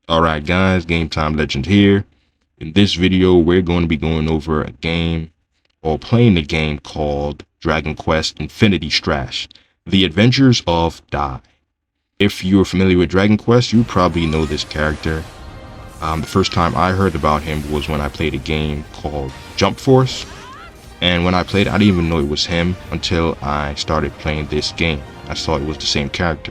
Alright guys, Game Time Legend here. In this video, we're going to be going over a game, or playing a game called Dragon Quest Infinity Strash, The Adventures of Dai. If you're familiar with Dragon Quest, you probably know this character. The first time I heard about him was when I played a game called Jump Force. And when I played, I didn't even know it was him until I started playing this game. I thought it was the same character.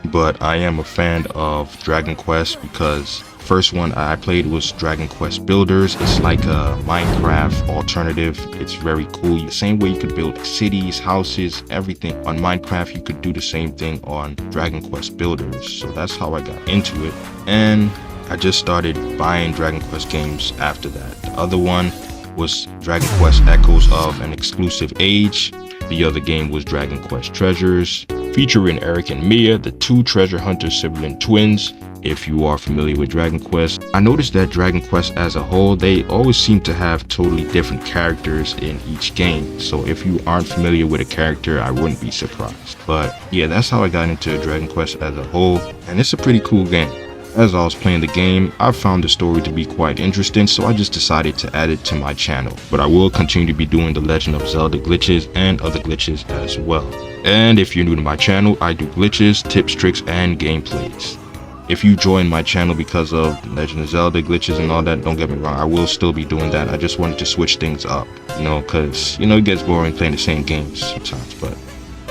But I am a fan of Dragon Quest because the first one I played was Dragon Quest Builders. It's like a Minecraft alternative. It's very cool. The same way you could build cities, houses, everything on Minecraft, you could do the same thing on Dragon Quest Builders. So that's how I got into it. And I just started buying Dragon Quest games after that. The other one was Dragon Quest Echoes of an Exclusive Age. The other game was Dragon Quest Treasures, featuring Eric and Mia, the two treasure hunter sibling twins. If you are familiar with Dragon Quest, I noticed that Dragon Quest as a whole, they always seem to have totally different characters in each game. So if you aren't familiar with a character, I wouldn't be surprised. But yeah, that's how I got into Dragon Quest as a whole, and it's a pretty cool game. As I was playing the game, I found the story to be quite interesting, so I just decided to add it to my channel. But I will continue to be doing the Legend of Zelda glitches and other glitches as well. And if you're new to my channel, I do glitches, tips, tricks, and gameplays. If you join my channel because of Legend of Zelda glitches and all that, don't get me wrong, I will still be doing that. I just wanted to switch things up, because, it gets boring playing the same games sometimes.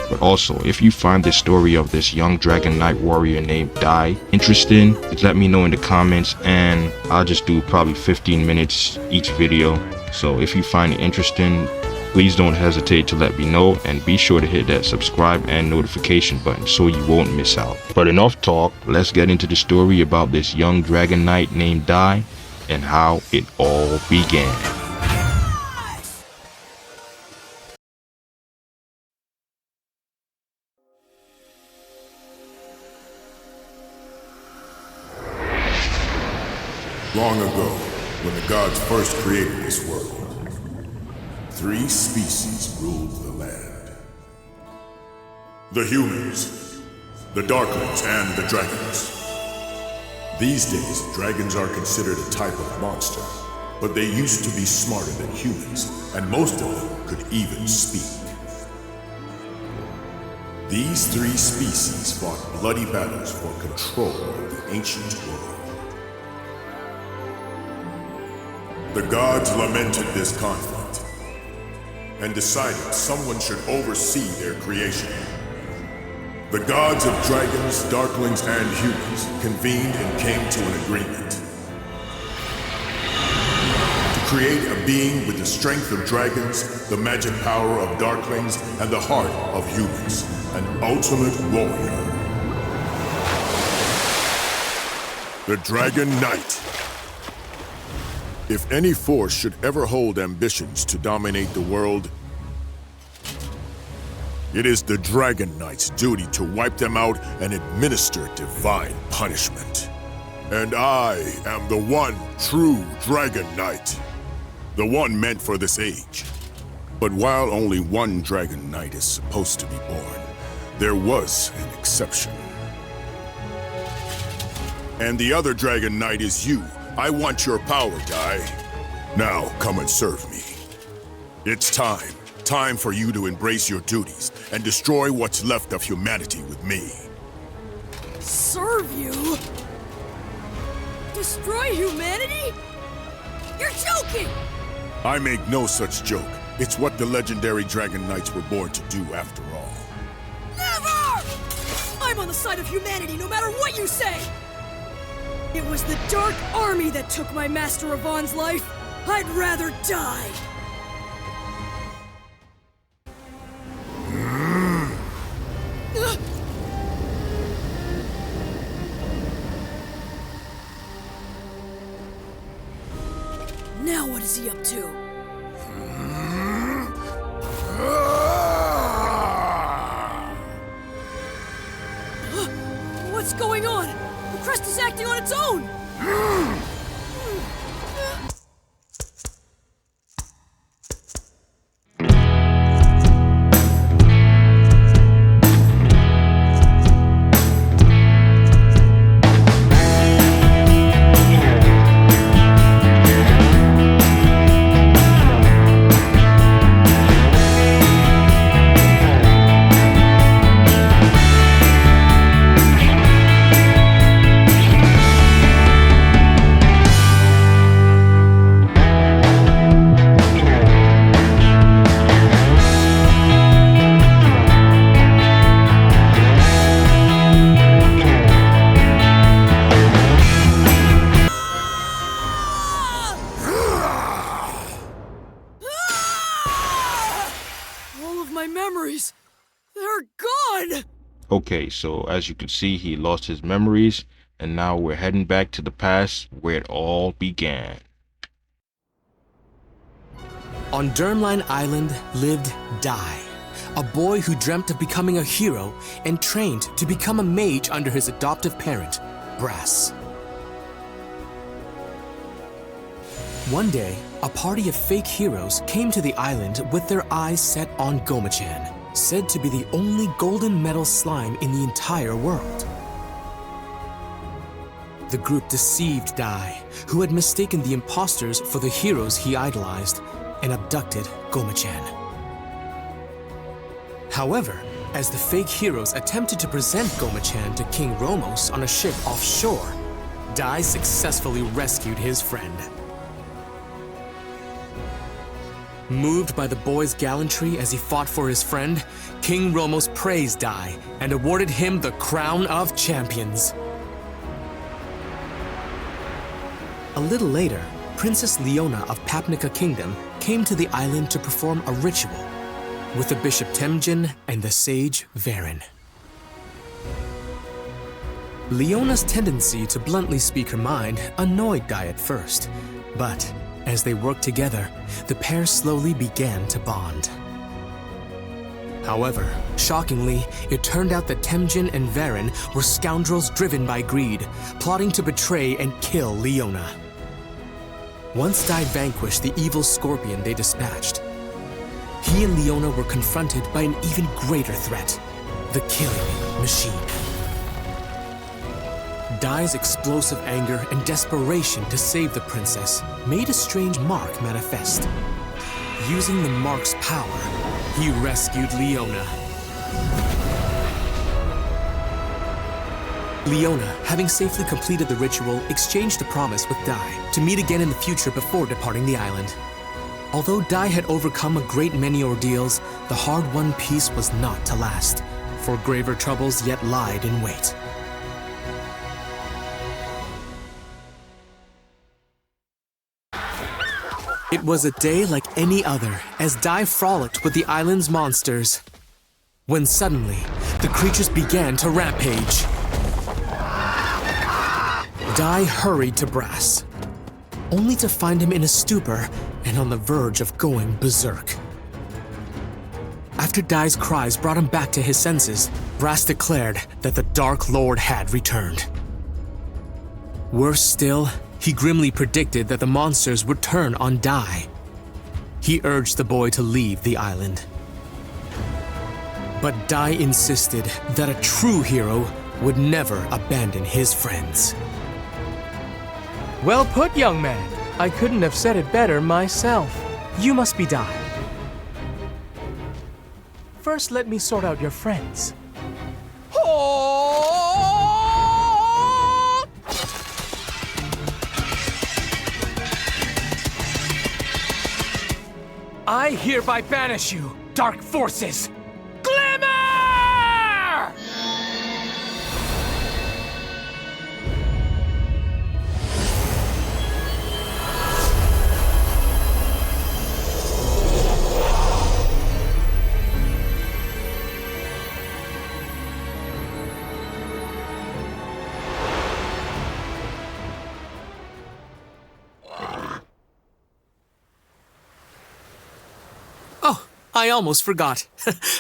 But also, if you find this story of this young Dragon Knight warrior named Dai interesting, just let me know in the comments, and I'll just do probably 15 minutes each video. So if you find it interesting, please don't hesitate to let me know, and be sure to hit that subscribe and notification button so you won't miss out. But enough talk, let's get into the story about this young Dragon Knight named Dai and how it all began. Long ago, when the gods first created this world, 3 species ruled the land. The humans, the darklings, and the dragons. These days, dragons are considered a type of monster, but they used to be smarter than humans, and most of them could even speak. These 3 species fought bloody battles for control of the ancient world. The gods lamented this conflict and decided someone should oversee their creation. The gods of dragons, darklings, and humans convened and came to an agreement to create a being with the strength of dragons, the magic power of darklings, and the heart of humans, an ultimate warrior. The Dragon Knight. If any force should ever hold ambitions to dominate the world, it is the Dragon Knight's duty to wipe them out and administer divine punishment. And I am the one true Dragon Knight, the one meant for this age. But while only one Dragon Knight is supposed to be born, there was an exception. And the other Dragon Knight is you. I want your power, Dai. Now, come and serve me. It's time. Time for you to embrace your duties and destroy what's left of humanity with me. Serve you? Destroy humanity? You're joking! I make no such joke. It's what the legendary Dragon Knights were born to do after all. Never! I'm on the side of humanity no matter what you say! It was the Dark Army that took my Master Yvonne's life. I'd rather die. Now what is he up to? What's going on? The crest is acting on its own! Okay, so as you can see, he lost his memories, and now we're heading back to the past where it all began. On Dermline Island lived Dai, a boy who dreamt of becoming a hero and trained to become a mage under his adoptive parent, Brass. One day, a party of fake heroes came to the island with their eyes set on Goma-chan, said to be the only golden metal slime in the entire world. The group deceived Dai, who had mistaken the imposters for the heroes he idolized, and abducted Goma-chan. However, as the fake heroes attempted to present Goma-chan to King Romos on a ship offshore, Dai successfully rescued his friend. Moved by the boy's gallantry as he fought for his friend, King Romos praised Dai and awarded him the Crown of Champions. A little later, Princess Leona of Papnica Kingdom came to the island to perform a ritual with the Bishop Temjin and the sage Varen. Leona's tendency to bluntly speak her mind annoyed Dai at first, but as they worked together, the pair slowly began to bond. However, shockingly, it turned out that Temjin and Varen were scoundrels driven by greed, plotting to betray and kill Leona. Once Dai vanquished the evil scorpion they dispatched, he and Leona were confronted by an even greater threat, the killing machine. Dai's explosive anger and desperation to save the princess made a strange mark manifest. Using the mark's power, he rescued Leona. Leona, having safely completed the ritual, exchanged a promise with Dai to meet again in the future before departing the island. Although Dai had overcome a great many ordeals, the hard-won peace was not to last, for graver troubles yet lied in wait. It was a day like any other as Dai frolicked with the island's monsters, when suddenly, the creatures began to rampage. Dai hurried to Brass, only to find him in a stupor and on the verge of going berserk. After Dai's cries brought him back to his senses, Brass declared that the Dark Lord had returned. Worse still, he grimly predicted that the monsters would turn on Dai. He urged the boy to leave the island. But Dai insisted that a true hero would never abandon his friends. Well put, young man. I couldn't have said it better myself. You must be Dai. First, let me sort out your friends. I hereby banish you, dark forces! Glimmer! I almost forgot.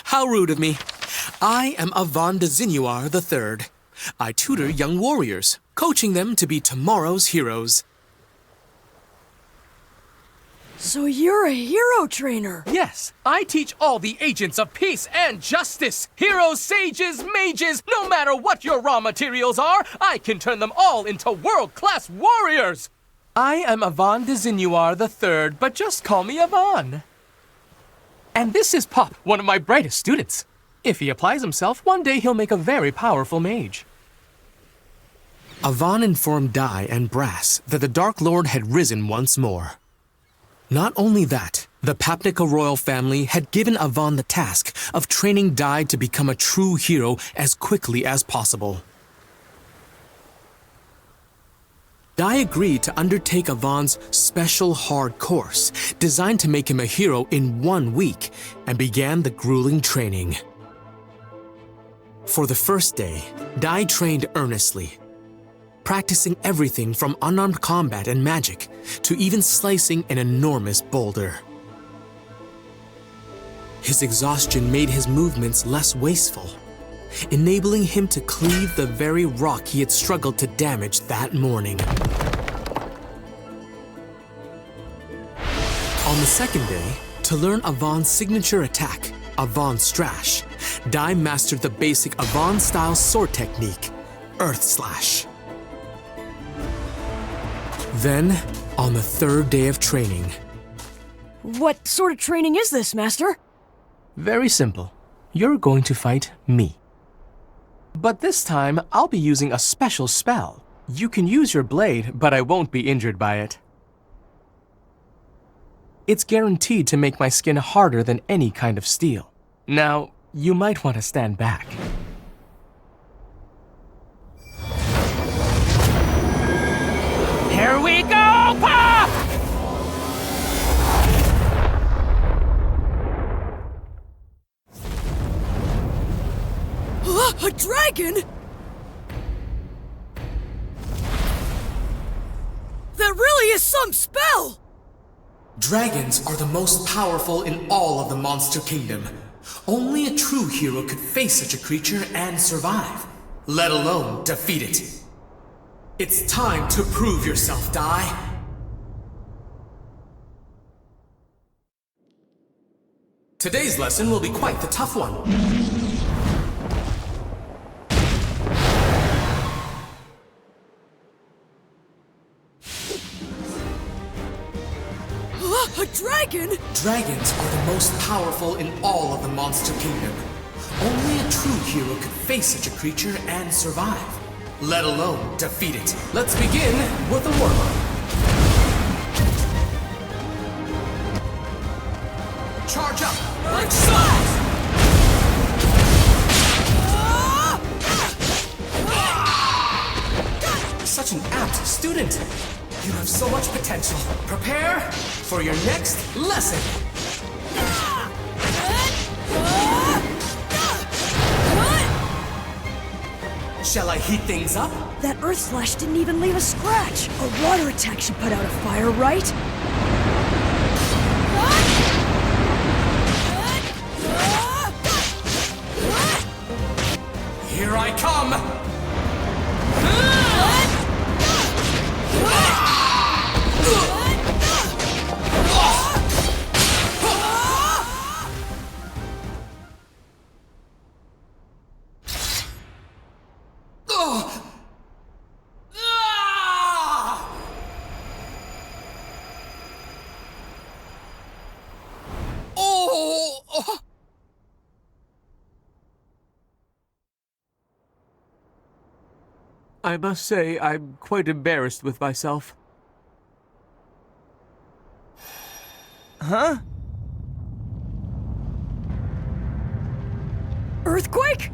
How rude of me. I am Avon de Zinuar III. I tutor young warriors, coaching them to be tomorrow's heroes. So you're a hero trainer? Yes, I teach all the agents of peace and justice. Heroes, sages, mages, no matter what your raw materials are, I can turn them all into world-class warriors. I am Avon de Zinuar III, but just call me Avon. And this is Pop, one of my brightest students. If he applies himself, one day he'll make a very powerful mage. Avon informed Dai and Brass that the Dark Lord had risen once more. Not only that, the Papnica royal family had given Avon the task of training Dai to become a true hero as quickly as possible. Dai agreed to undertake Avon's special hard course, designed to make him a hero in 1 week, and began the grueling training. For the first day, Dai trained earnestly, practicing everything from unarmed combat and magic to even slicing an enormous boulder. His exhaustion made his movements less wasteful, enabling him to cleave the very rock he had struggled to damage that morning. On the second day, to learn Avon's signature attack, Avon Strash, Dai mastered the basic Avon-style sword technique, Earth Slash. Then, on the third day of training... What sort of training is this, Master? Very simple. You're going to fight me. But this time, I'll be using a special spell. You can use your blade, but I won't be injured by it. It's guaranteed to make my skin harder than any kind of steel. Now, you might want to stand back. Here we go, Pop! A dragon? That really is some spell! Dragons are the most powerful in all of the Monster Kingdom. Only a true hero could face such a creature and survive, let alone defeat it. It's time to prove yourself, Dai. Today's lesson will be quite the tough one. A dragon? Dragons are the most powerful in all of the Monster Kingdom. Only a true hero could face such a creature and survive, let alone defeat it. Let's begin with a warm-up. Charge up! Like so! Such an apt student! You have so much potential. Prepare for your next lesson. Shall I heat things up? That Earth Slash didn't even leave a scratch. A water attack should put out a fire, right? Here I come! I must say, I'm quite embarrassed with myself. Huh? Earthquake?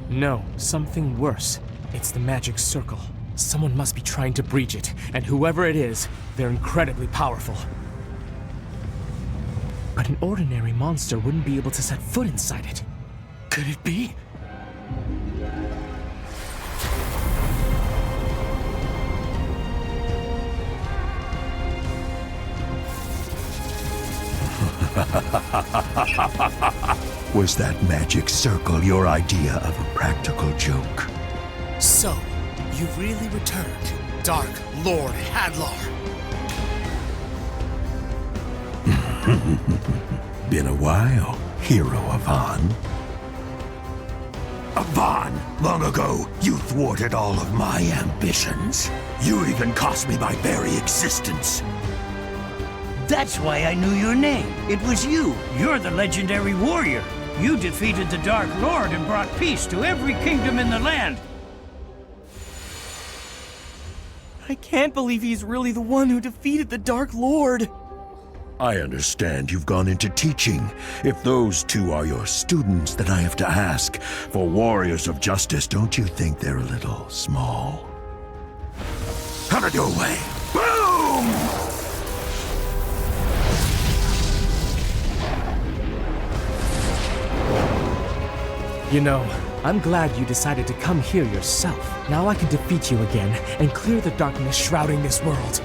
No, something worse. It's the magic circle. Someone must be trying to breach it, and whoever it is, they're incredibly powerful. But an ordinary monster wouldn't be able to set foot inside it. Could it be? Was that magic circle your idea of a practical joke? So, you've really returned, Dark Lord Hadlar. Been a while, Hero Avon. Avon! Long ago, you thwarted all of my ambitions. You even cost me my very existence. That's why I knew your name. It was you. You're the legendary warrior. You defeated the Dark Lord and brought peace to every kingdom in the land. I can't believe he's really the one who defeated the Dark Lord. I understand you've gone into teaching. If those two are your students, then I have to ask, for warriors of justice, don't you think they're a little small? Out of your way! Boom! You know, I'm glad you decided to come here yourself. Now I can defeat you again and clear the darkness shrouding this world.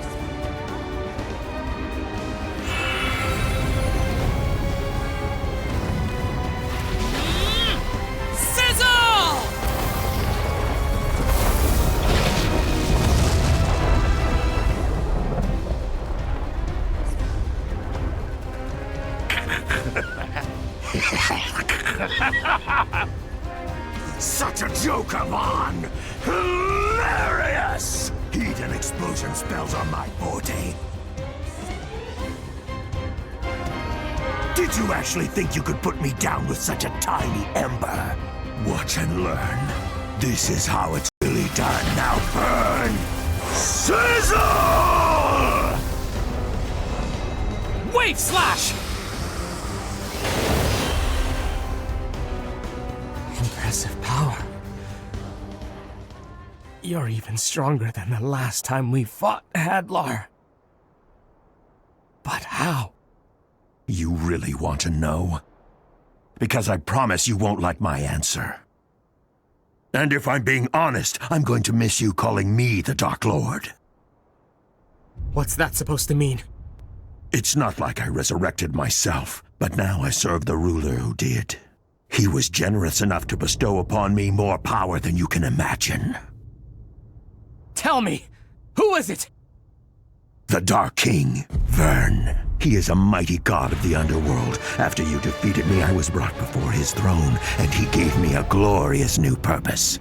Such a joke, Avon! Hilarious! Heat and explosion spells are my forte. Did you actually think you could put me down with such a tiny ember? Watch and learn. This is how it's really done. Now burn! Sizzle! Wave Slash! Impressive power. You're even stronger than the last time we fought, Hadlar. But how? You really want to know? Because I promise you won't like my answer. And if I'm being honest, I'm going to miss you calling me the Dark Lord. What's that supposed to mean? It's not like I resurrected myself, but now I serve the ruler who did. He was generous enough to bestow upon me more power than you can imagine. Tell me, who is it? The Dark King, Vern. He is a mighty god of the underworld. After you defeated me, I was brought before his throne, and he gave me a glorious new purpose.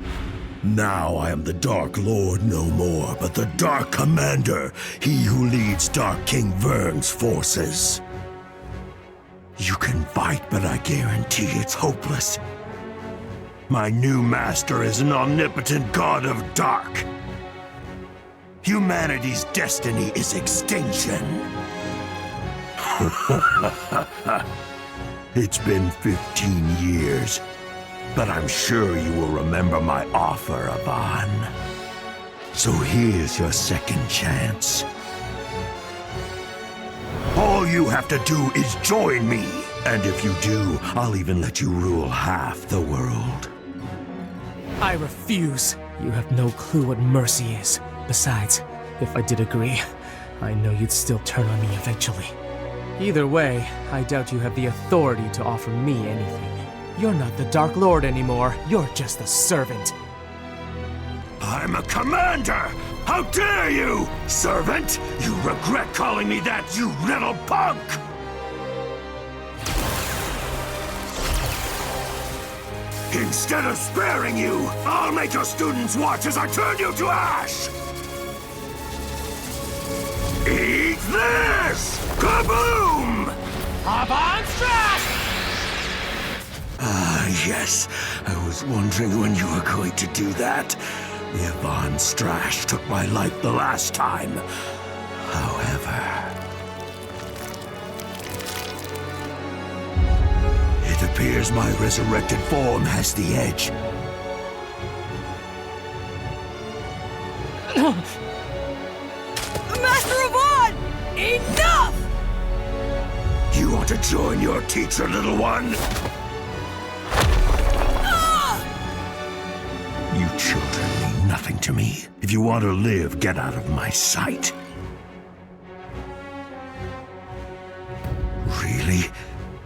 Now I am the Dark Lord no more, but the Dark Commander, he who leads Dark King Vern's forces. You can fight, but I guarantee it's hopeless. My new master is an omnipotent god of dark. Humanity's destiny is extinction. It's been 15 years, but I'm sure you will remember my offer, Avon. So here's your second chance. All you have to do is join me. And if you do, I'll even let you rule half the world. I refuse. You have no clue what mercy is. Besides, if I did agree, I know you'd still turn on me eventually. Either way, I doubt you have the authority to offer me anything. You're not the Dark Lord anymore. You're just a servant. I'm a commander! How dare you! Servant! You regret calling me that, you little punk! Instead of sparing you, I'll make your students watch as I turn you to ash! Eat this! Kaboom! Avon Strash! Ah, yes. I was wondering when you were going to do that. The Avon Strash took my life the last time. However, it appears my resurrected form has the edge. Master Avon! Enough! You want to join your teacher, little one? You children mean nothing to me. If you want to live, get out of my sight. Really?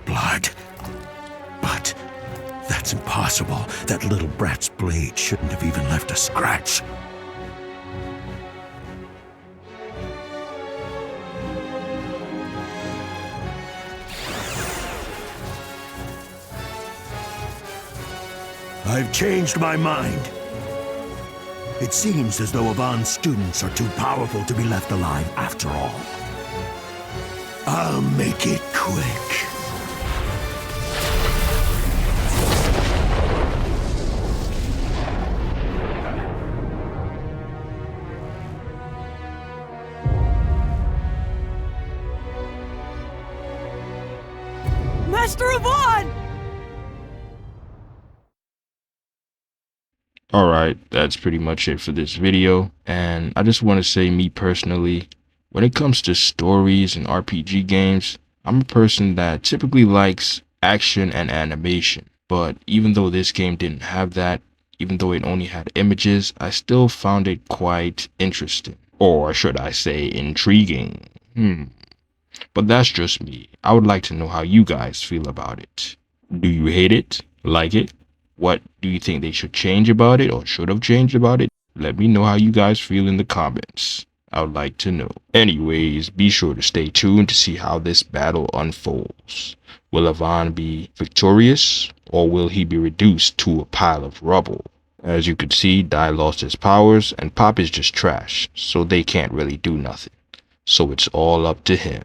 Blood? But that's impossible. That little brat's blade shouldn't have even left a scratch. I've changed my mind. It seems as though Avon's students are too powerful to be left alive after all. I'll make it quick. Master Avon! Alright, that's pretty much it for this video, and I just want to say, me personally, when it comes to stories and RPG games, I'm a person that typically likes action and animation. But even though this game didn't have that, even though it only had images, I still found it quite interesting. Or should I say intriguing? But that's just me. I would like to know how you guys feel about it. Do you hate it? Like it? What do you think they should change about it or should have changed about it? Let me know how you guys feel in the comments. I would like to know. Anyways, be sure to stay tuned to see how this battle unfolds. Will Avant be victorious, or will he be reduced to a pile of rubble? As you can see, Dai lost his powers, and Pop is just trash, so they can't really do nothing. So it's all up to him.